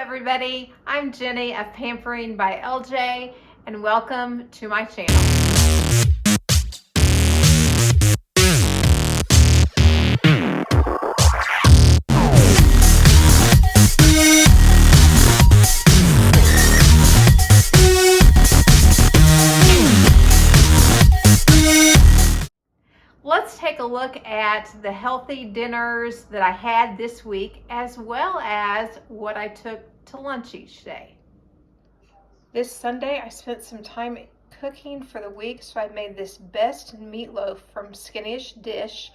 everybody, I'm Jenny of Pampering by LJ, and welcome to my channel. Let's take a look at the healthy dinners that I had this week, as well as what I took to lunch each day. This Sunday, I spent some time cooking for the week, so I made this best meatloaf from Skillet dish,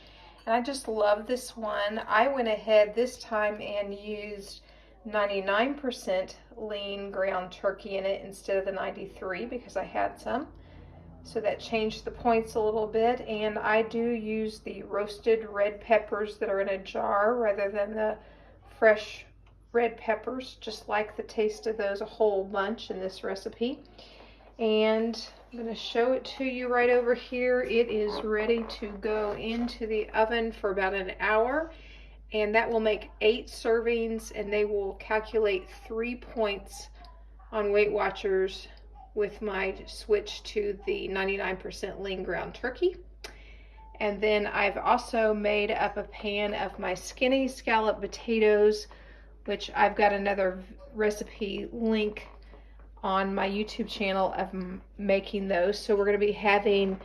and I just love this one. I went ahead this time and used 99% lean ground turkey in it instead of the 93 because I had some. So that changed the points a little bit, and I do use the roasted red peppers that are in a jar rather than the fresh red peppers. Just like the taste of those a whole bunch in this recipe. And I'm going to show it to you right over here. It is ready to go into the oven for about an hour, and that will make 8 servings, and they will calculate 3 points on Weight Watchers with my switch to the 99% lean ground turkey. And then I've also made up a pan of my skinny scallop potatoes, which I've got another recipe link on my YouTube channel of making those. So we're going to be having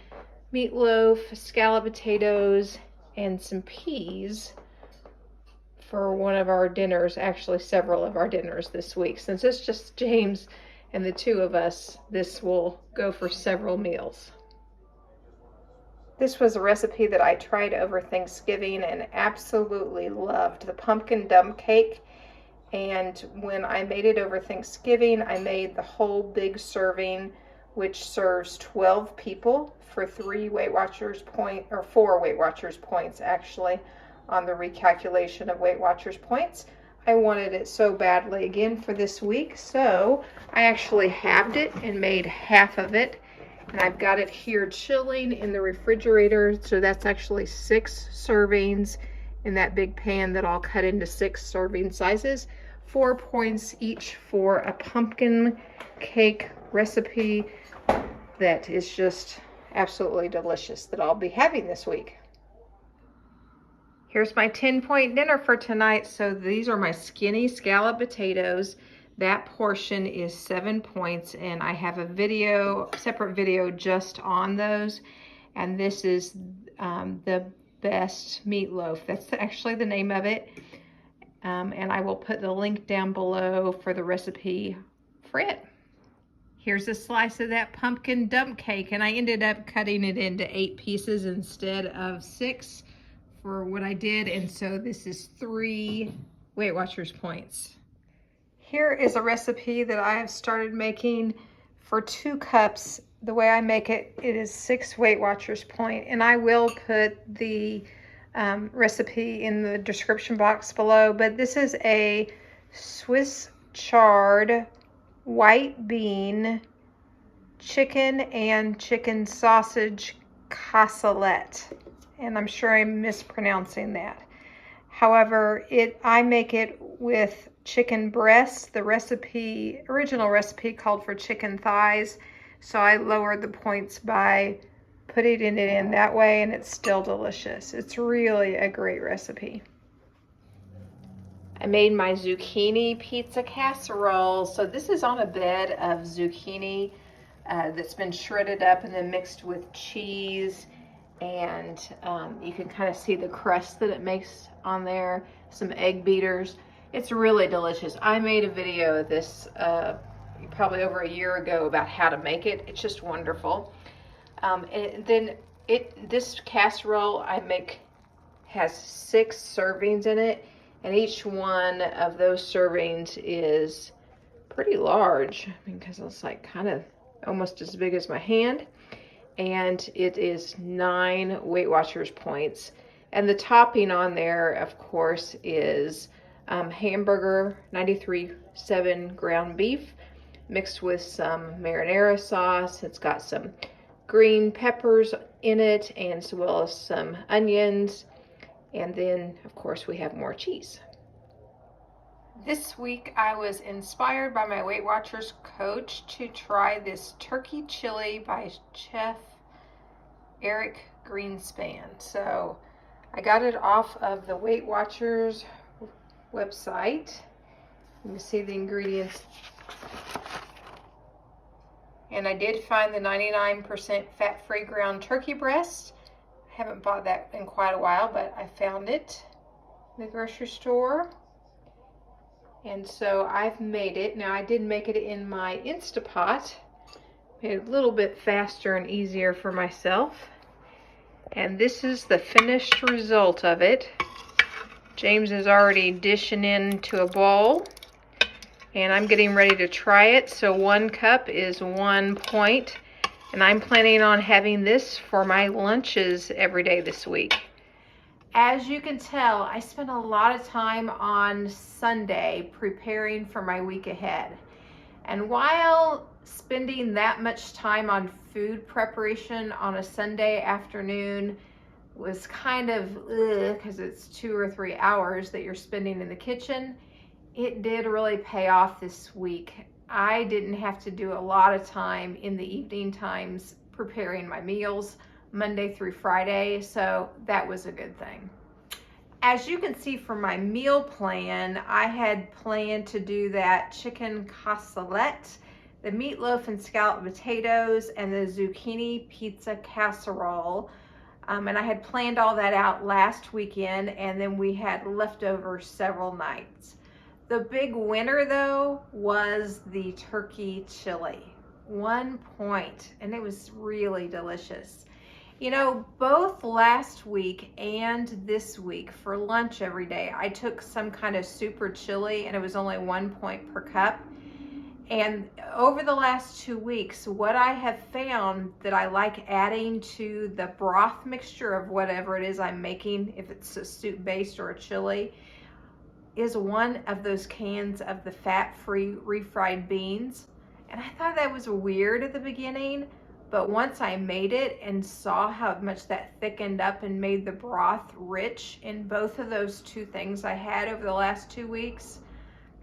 meatloaf, scallop potatoes, and some peas for one of our dinners, actually several of our dinners this week. Since it's just James and the two of us, this will go for several meals. This was a recipe that I tried over Thanksgiving and absolutely loved, the pumpkin dump cake. And when I made it over Thanksgiving, I made the whole big serving, which serves 12 people for 3 Weight Watchers points, or 4 Weight Watchers points actually, on the recalculation of Weight Watchers points. I wanted it so badly again for this week, so I actually halved it and made half of it, and I've got it here chilling in the refrigerator. So that's actually 6 servings in that big pan that I'll cut into 6 serving sizes. 4 points each for a pumpkin cake recipe that is just absolutely delicious that I'll be having this week. Here's my 10-point dinner for tonight. So these are my skinny scallop potatoes. That portion is 7 points, and I have a video, separate video just on those. And this is the best meatloaf. That's actually the name of it. And I will put the link down below for the recipe for it. Here's a slice of that pumpkin dump cake, and I ended up cutting it into 8 pieces instead of 6. For what I did, and so this is 3 Weight Watchers points. Here is a recipe that I have started making for 2 cups. The way I make it, it is 6 Weight Watchers point, and I will put the recipe in the description box below. But this is a Swiss chard white bean chicken and chicken sausage cassoulet. And I'm sure I'm mispronouncing that. However, I make it with chicken breasts. The original recipe called for chicken thighs, so I lowered the points by putting it in that way, and it's still delicious. It's really a great recipe. I made my zucchini pizza casserole. So this is on a bed of zucchini that's been shredded up and then mixed with cheese. And you can kind of see the crust that it makes on there, some egg beaters. It's really delicious. I made a video of this probably over a year ago about how to make it. It's just wonderful. And then this casserole I make has 6 servings in it, and each one of those servings is pretty large. I mean, because it's like kind of almost as big as my hand. And it is 9 Weight Watchers points. And the topping on there, of course, is hamburger, 93.7 ground beef, mixed with some marinara sauce. It's got some green peppers in it, and as well as some onions. And then, of course, we have more cheese. This week I was inspired by my Weight Watchers coach to try this turkey chili by Chef Eric Greenspan. So I got it off of the Weight Watchers website. You can see the ingredients. And I did find the 99% fat-free ground turkey breast. I haven't bought that in quite a while, but I found it in the grocery store. And so I've made it. Now I did make it in my Instapot. Made it a little bit faster and easier for myself. And this is the finished result of it. James is already dishing into a bowl. And I'm getting ready to try it. So 1 cup is 1 point. And I'm planning on having this for my lunches every day this week. As you can tell, I spent a lot of time on Sunday preparing for my week ahead. And while spending that much time on food preparation on a Sunday afternoon was kind of because it's 2 or 3 hours that you're spending in the kitchen, it did really pay off this week. I didn't have to do a lot of time in the evening times preparing my meals Monday through Friday, so that was a good thing. As you can see from my meal plan, I had planned to do that chicken cassolette, the meatloaf and scalloped potatoes, and the zucchini pizza casserole. And I had planned all that out last weekend, and then we had leftovers several nights. The big winner though was the turkey chili. 1 point, and it was really delicious. You know, both last week and this week for lunch every day, I took some kind of super chili and it was only 1 point per cup. And over the last 2 weeks, what I have found that I like adding to the broth mixture of whatever it is I'm making, if it's a soup based or a chili, is one of those cans of the fat-free refried beans. And I thought that was weird at the beginning, but once I made it and saw how much that thickened up and made the broth rich in both of those 2 things I had over the last 2 weeks,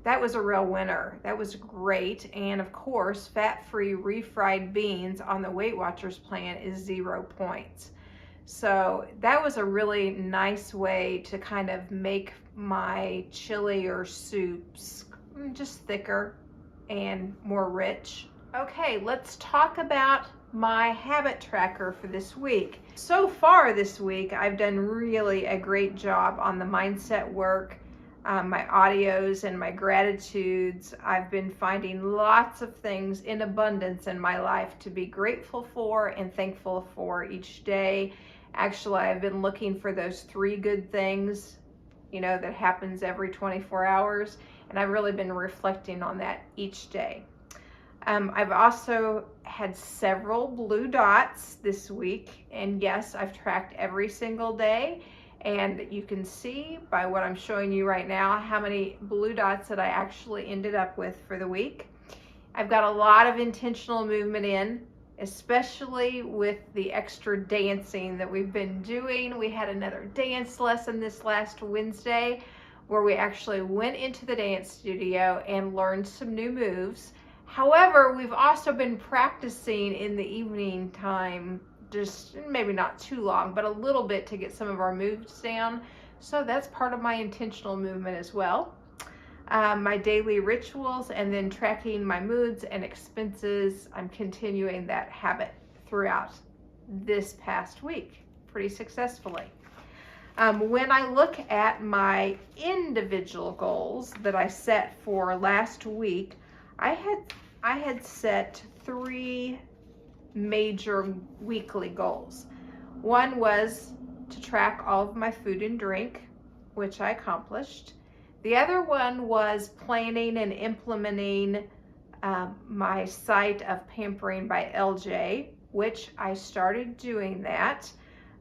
that was a real winner. That was great. And of course, fat-free refried beans on the Weight Watchers plan is 0 points. So that was a really nice way to kind of make my chili or soups just thicker and more rich. Okay, let's talk about my habit tracker for this week. So far this week, I've done really a great job on the mindset work, my audios and my gratitudes. I've been finding lots of things in abundance in my life to be grateful for and thankful for each day. Actually, I've been looking for those 3 good things, you know, that happens every 24 hours. And I've really been reflecting on that each day. I've also had several blue dots this week. And yes, I've tracked every single day. And you can see by what I'm showing you right now how many blue dots that I actually ended up with for the week. I've got a lot of intentional movement in, especially with the extra dancing that we've been doing. We had another dance lesson this last Wednesday where we actually went into the dance studio and learned some new moves. However, we've also been practicing in the evening time, just maybe not too long, but a little bit to get some of our moves down. So that's part of my intentional movement as well. My daily rituals, and then tracking my moods and expenses. I'm continuing that habit throughout this past week pretty successfully. When I look at my individual goals that I set for last week, I had set 3 major weekly goals. One was to track all of my food and drink, which I accomplished. The other one was planning and implementing my site of Pampering by LJ, which I started doing that.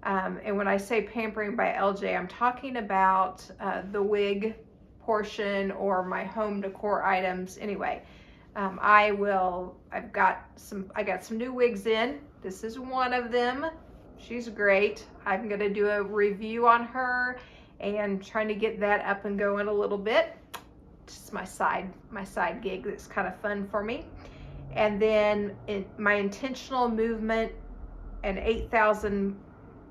And when I say Pampering by LJ, I'm talking about the wig portion or my home decor items. Anyway, I got some new wigs in. This is one of them. She's great. I'm going to do a review on her and trying to get that up and going a little bit. Just my side gig that's kind of fun for me. And then my intentional movement and 8,000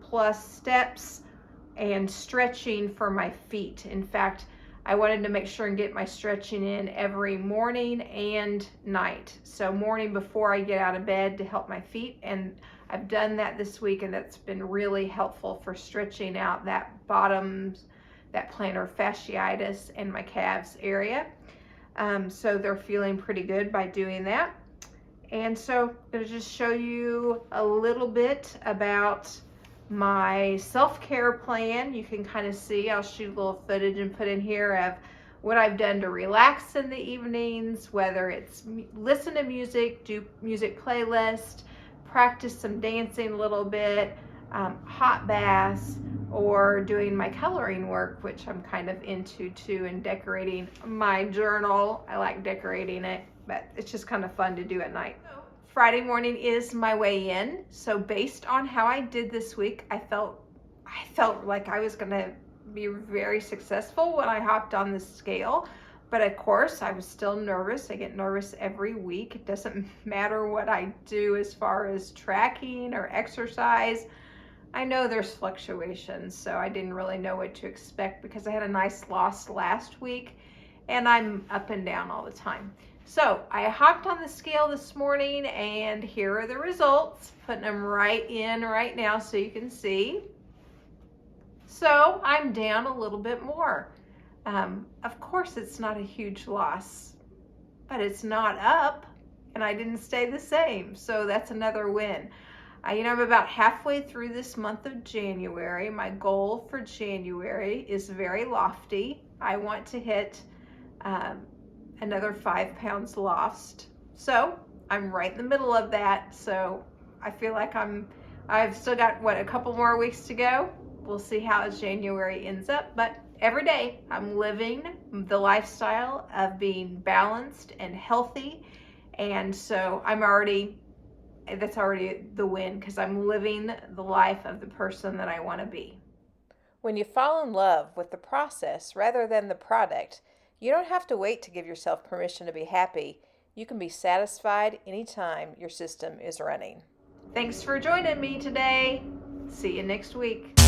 plus steps and stretching for my feet. In fact, I wanted to make sure and get my stretching in every morning and night. So morning before I get out of bed to help my feet, and I've done that this week, and that's been really helpful for stretching out that that plantar fasciitis in my calves area. So they're feeling pretty good by doing that. And so I'm going to just show you a little bit about my self-care plan. You can kind of see, I'll shoot a little footage and put in here of what I've done to relax in the evenings, whether it's listen to music, do music playlist, practice some dancing a little bit, hot baths, or doing my coloring work, which I'm kind of into too, and decorating my journal. I like decorating it, but it's just kind of fun to do at night. Friday morning is my weigh-in. So based on how I did this week, I felt like I was gonna be very successful when I hopped on the scale. But of course, I was still nervous. I get nervous every week. It doesn't matter what I do as far as tracking or exercise. I know there's fluctuations, so I didn't really know what to expect because I had a nice loss last week and I'm up and down all the time. So I hopped on the scale this morning, and here are the results. Putting them right in right now so you can see. So I'm down a little bit more. Of course, it's not a huge loss, but it's not up, and I didn't stay the same. So that's another win. I'm about halfway through this month of January. My goal for January is very lofty. I want to hit another 5 pounds lost. So I'm right in the middle of that. So I feel like I've still got, a couple more weeks to go. We'll see how January ends up. But every day I'm living the lifestyle of being balanced and healthy. And so that's already the win, because I'm living the life of the person that I want to be. When you fall in love with the process rather than the product, you don't have to wait to give yourself permission to be happy. You can be satisfied anytime your system is running. Thanks for joining me today. See you next week.